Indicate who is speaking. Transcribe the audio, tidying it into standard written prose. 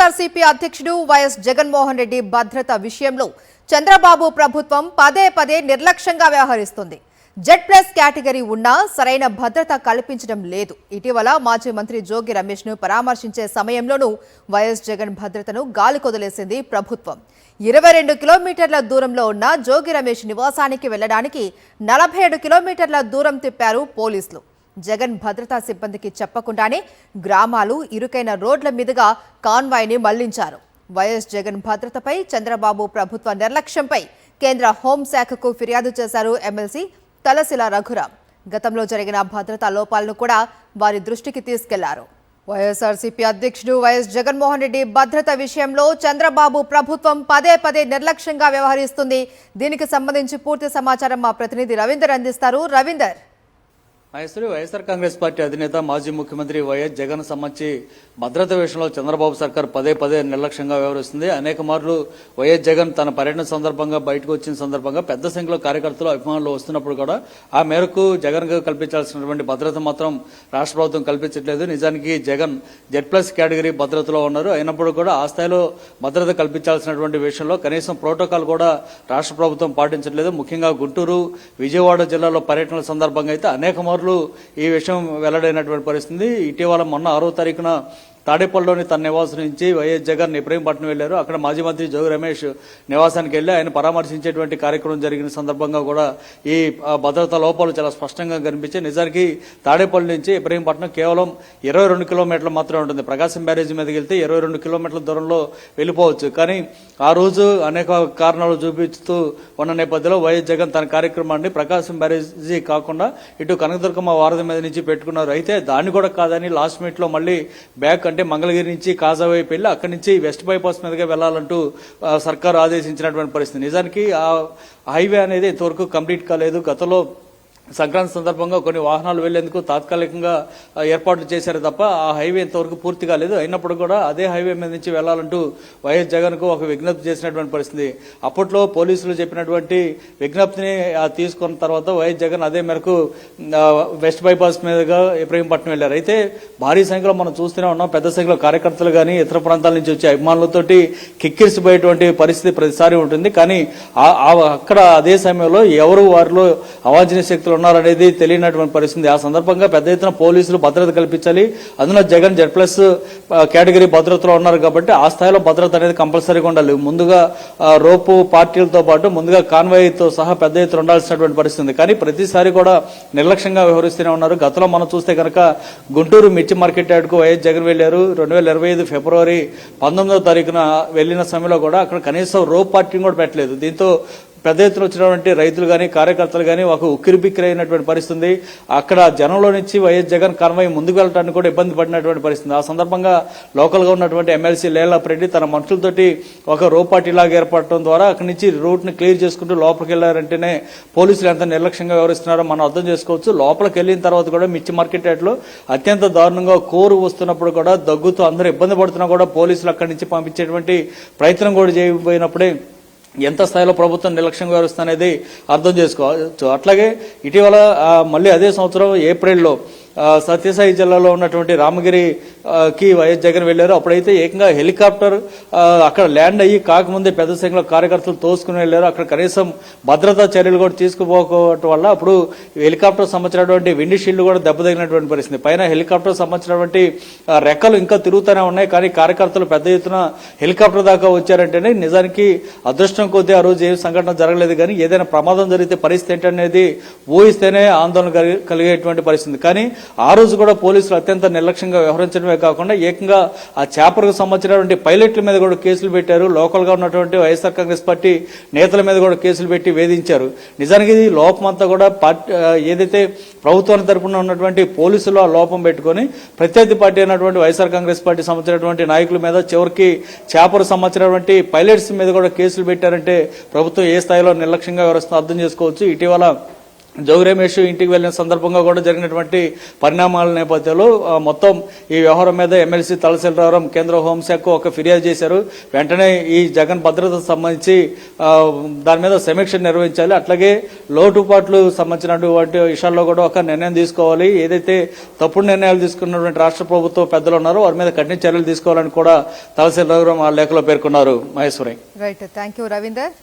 Speaker 1: వైఎస్ఆర్సీపీ అధ్యక్షుడు వైఎస్ జగన్మోహన్ రెడ్డి భద్రత విషయంలో చంద్రబాబు ప్రభుత్వం పదే పదే నిర్లక్ష్యంగా వ్యవహరిస్తుంది. Z+ కేటగిరీ ఉన్నా సరైన భద్రత కల్పించడం లేదు. ఇటీవల మాజీ మంత్రి జోగి రమేష్ ను పరామర్శించే సమయంలోనూ వైఎస్ జగన్ భద్రతను గాలికొదిలేసింది ప్రభుత్వం. 22 కిలోమీటర్ల దూరంలో ఉన్న జోగి రమేష్ నివాసానికి వెళ్లడానికి 47 కిలోమీటర్ల దూరం తిప్పారు పోలీసులు. జగన్ భద్రతా సిబ్బందికి చెప్పకుండానే గ్రామాలు ఇరుకైన రోడ్ల మీదుగా కాన్వాయ్ని మళ్లించారు. వైఎస్ జగన్ భద్రతపై చంద్రబాబు ప్రభుత్వ నిర్లక్ష్యంపై కేంద్ర హోంశాఖకు ఫిర్యాదు చేశారు ఎమ్మెల్సీ తలసిల రఘురాం. గతంలో జరిగిన భద్రతా లోపాలను కూడా వారి దృష్టికి తీసుకెళ్లారు. వైఎస్ఆర్సీపీ అధ్యక్షుడు వైఎస్ జగన్మోహన్ రెడ్డి భద్రత విషయంలో చంద్రబాబు ప్రభుత్వం పదే పదే నిర్లక్ష్యంగా వ్యవహరిస్తుంది. దీనికి సంబంధించి పూర్తి సమాచారం మా ప్రతినిధి రవీందర్ అందిస్తారు. రవీందర్,
Speaker 2: వైఎస్ఆర్ కాంగ్రెస్ పార్టీ అధినేత మాజీ ముఖ్యమంత్రి వైఎస్ జగన్ సంబంధించి భద్రత విషయంలో చంద్రబాబు సర్కార్ పదే పదే నిర్లక్ష్యంగా వ్యవహరిస్తుంది. అనేక మార్లు వైఎస్ జగన్ తన పర్యటన సందర్భంగా బయటకు వచ్చిన సందర్భంగా పెద్ద సంఖ్యలో కార్యకర్తలు అభిమానులు వస్తున్నప్పుడు కూడా ఆ మేరకు జగన్ కు కల్పించాల్సినటువంటి భద్రత మాత్రం రాష్ట్ర ప్రభుత్వం కల్పించట్లేదు. నిజానికి జగన్ Z+ కేటగిరీ భద్రతలో ఉన్నారు. అయినప్పుడు కూడా ఆ స్థాయిలో భద్రత కల్పించాల్సినటువంటి విషయంలో కనీసం ప్రోటోకాల్ కూడా రాష్ట్ర ప్రభుత్వం పాటించట్లేదు. ముఖ్యంగా గుంటూరు, విజయవాడ జిల్లాలో పర్యటనల సందర్భంగా అయితే అనేక మార్లు ఈ విషయం వెల్లడైనటువంటి పరిస్థితి. ఇటీవల మొన్న 6వ తారీఖున తాడేపల్లిలోని తన నివాసం నుంచి వైఎస్ జగన్ ఇబ్రహీంపట్నం వెళ్లారు. అక్కడ మాజీ మంత్రి జోగి రమేష్ నివాసానికి వెళ్లి ఆయన పరామర్శించేటువంటి కార్యక్రమం జరిగిన సందర్భంగా కూడా ఈ భద్రతా లోపాలు చాలా స్పష్టంగా కనిపించాయి. నిజానికి తాడేపల్లి నుంచి ఇబ్రహీంపట్నం కేవలం 22 కిలోమీటర్లు మాత్రమే ఉంటుంది. ప్రకాశం బ్యారేజీ మీదకి వెళ్తే 22 కిలోమీటర్ల దూరంలో వెళ్ళిపోవచ్చు. కానీ ఆ రోజు అనేక కారణాలు చూపిస్తూ ఉన్న నేపథ్యంలో వైఎస్ జగన్ తన కార్యక్రమాన్ని ప్రకాశం బ్యారేజీ కాకుండా ఇటు కనకదుర్గమ్మ వారధి మీద నుంచి పెట్టుకున్నారు. అయితే దాన్ని కూడా కాదని లాస్ట్ మినిట్ లో మళ్ళీ బ్యాక్ అంటే మంగళగిరి నుంచి కాజా వైపు వెళ్లి అక్కడి నుంచి వెస్ట్ బైపాస్ మీదుగా వెళ్లాలంటూ సర్కారు ఆదేశించినటువంటి పరిస్థితి. నిజానికి ఆ హైవే అనేది ఇంతవరకు కంప్లీట్ కాలేదు. గతంలో సంక్రాంతి సందర్భంగా కొన్ని వాహనాలు వెళ్లేందుకు తాత్కాలికంగా ఏర్పాట్లు చేశారు తప్ప ఆ హైవే ఇంతవరకు పూర్తి కాలేదు. అయినప్పుడు కూడా అదే హైవే మీద నుంచి వెళ్లాలంటూ వైఎస్ జగన్ కు ఒక విజ్ఞప్తి చేసినటువంటి పరిస్థితి. అప్పట్లో పోలీసులు చెప్పినటువంటి విజ్ఞప్తిని తీసుకున్న తర్వాత వైఎస్ జగన్ అదే మేరకు వెస్ట్ బైపాస్ మీదుగా ఇబ్రహీంపట్నం వెళ్లారు. అయితే భారీ సంఖ్యలో మనం చూస్తూనే ఉన్నాం. పెద్ద సంఖ్యలో కార్యకర్తలు కానీ ఇతర ప్రాంతాల నుంచి వచ్చే అభిమానులతోటి కిక్కిరిసిపోయేటువంటి పరిస్థితి ప్రతిసారి ఉంటుంది. కానీ అక్కడ అదే సమయంలో ఎవరు వారిలో అవాంఛనీయ శక్తులు ఉన్నారనేది తెలియనటువంటి పరిస్థితి. ఆ సందర్భంగా పెద్ద ఎత్తున పోలీసులు భద్రత కల్పించాలి. అందులో జగన్ Z+ కేటగిరీ భద్రతలో ఉన్నారు కాబట్టి ఆ స్థాయిలో భద్రత అనేది కంపల్సరీగా ఉండాలి. ముందుగా రోపు పార్టీలతో పాటు ముందుగా కాన్వాయ్తో సహా పెద్ద ఎత్తున ఉండాల్సినటువంటి పరిస్థితి. కానీ ప్రతిసారి కూడా నిర్లక్ష్యంగా వ్యవహరిస్తూనే ఉన్నారు. గతంలో మనం చూస్తే కనుక గుంటూరు మిర్చి మార్కెట్ యార్డ్కు వైఎస్ జగన్ వెళ్లారు. 2025 ఫిబ్రవరి 19వ తారీఖున వెళ్లిన సమయంలో కూడా అక్కడ కనీసం రోప్ పార్టీని కూడా పెట్టలేదు. దీంతో పెద్ద ఎత్తున వచ్చినటువంటి రైతులు కానీ కార్యకర్తలు కానీ ఒక ఉక్కిరిబిక్కిరి అయినటువంటి పరిస్థితి. అక్కడ జనంలో నుంచి వైఎస్ జగన్ కాన్వాయ్ ముందుకు వెళ్ళడానికి కూడా ఇబ్బంది పడినటువంటి పరిస్థితి. ఆ సందర్భంగా లోకల్ గా ఉన్నటువంటి ఎమ్మెల్సీ లేలారెడ్డి తన మనుషులతోటి ఒక రోపాటి లాగా ఏర్పడటం ద్వారా అక్కడి నుంచి రూట్ ని క్లియర్ చేసుకుంటూ లోపలికి వెళ్లారంటేనే పోలీసులు ఎంత నిర్లక్ష్యంగా వ్యవహరిస్తున్నారో మనం అర్థం చేసుకోవచ్చు. లోపలికి వెళ్లిన తర్వాత కూడా మిర్చి మార్కెట్ యార్డ్ లో అత్యంత దారుణంగా కోరు వస్తున్నప్పుడు కూడా దగ్గుతూ అందరూ ఇబ్బంది పడుతున్నా కూడా పోలీసులు అక్కడి నుంచి పంపించేటువంటి ప్రయత్నం కూడా చేయబోయినప్పుడే ఎంత స్థాయిలో ప్రభుత్వం నిర్లక్ష్యంగా వ్యవహరిస్తుంది అర్థం చేసుకోవచ్చు. అట్లాగే ఇటీవల మళ్ళీ అదే సంవత్సరం ఏప్రిల్లో సత్యసాయి జిల్లాలో ఉన్నటువంటి రామగిరికి వైఎస్ జగన్ వెళ్లారు. అప్పుడైతే ఏకంగా హెలికాప్టర్ అక్కడ ల్యాండ్ అయ్యి కాకముందే పెద్ద సంఖ్యలో కార్యకర్తలు తోసుకుని వెళ్లారు. అక్కడ కనీసం భద్రతా చర్యలు కూడా తీసుకుపోకపోవటం వల్ల అప్పుడు హెలికాప్టర్ సంబంధించినటువంటి విండ్ షీల్డ్ కూడా దెబ్బతగినటువంటి పరిస్థితి. పైన హెలికాప్టర్ సంబంధించినటువంటి రెక్కలు ఇంకా తిరుగుతూనే ఉన్నాయి. కానీ కార్యకర్తలు పెద్ద ఎత్తున హెలికాప్టర్ దాకా వచ్చారంటేనే నిజానికి అదృష్టం కొద్దీ ఆ రోజు ఏం సంఘటన జరగలేదు. కానీ ఏదైనా ప్రమాదం జరిగితే పరిస్థితి ఏంటనేది ఊహిస్తేనే ఆందోళన కలిగేటువంటి పరిస్థితి. కానీ ఆ రోజు కూడా పోలీసులు అత్యంత నిర్లక్ష్యంగా వ్యవహరించడమే కాకుండా ఏకంగా ఆ చేపలకు సంబంధించినటువంటి పైలట్ల మీద కూడా కేసులు పెట్టారు. లోకల్ గా ఉన్నటువంటి వైఎస్ఆర్ కాంగ్రెస్ పార్టీ నేతల మీద కూడా కేసులు పెట్టి వేధించారు. నిజానికి ఇది లోపం అంతా కూడా ఏదైతే ప్రభుత్వానికి తరపున ఉన్నటువంటి పోలీసులు ఆ లోపం పెట్టుకుని ప్రత్యర్థి పార్టీ అయినటువంటి వైఎస్ఆర్ కాంగ్రెస్ పార్టీ సంబంధించినటువంటి నాయకుల మీద చివరికి చేపలకు సంబంధించినటువంటి పైలట్స్ మీద కూడా కేసులు పెట్టారంటే ప్రభుత్వం ఏ స్థాయిలో నిర్లక్ష్యంగా వ్యవహరిస్తుందో అర్థం చేసుకోవచ్చు. ఇటీవల జోగి రమేష్ ఇంటికి వెళ్లిన సందర్భంగా కూడా జరిగినటువంటి పరిణామాల నేపథ్యంలో మొత్తం ఈ వ్యవహారం మీద ఎమ్మెల్సీ తలసిలరావు కేంద్ర హోంశాఖకు ఒక ఫిర్యాదు చేశారు. వెంటనే ఈ జగన్ భద్రతకు సంబంధించి దాని మీద సమీక్ష నిర్వహించాలి, అట్లాగే లోటుపాట్లు సంబంధించినటువంటి విషయాల్లో కూడా ఒక నిర్ణయం తీసుకోవాలి. ఏదైతే తప్పుడు నిర్ణయాలు తీసుకున్నటువంటి రాష్ట్ర ప్రభుత్వ పెద్దలు ఉన్నారో వారి మీద కఠిన చర్యలు తీసుకోవాలని కూడా తలసిలరావు ఆ లేఖలో పేర్కొన్నారు. Maheshwari.
Speaker 1: Right, thank you Ravinder.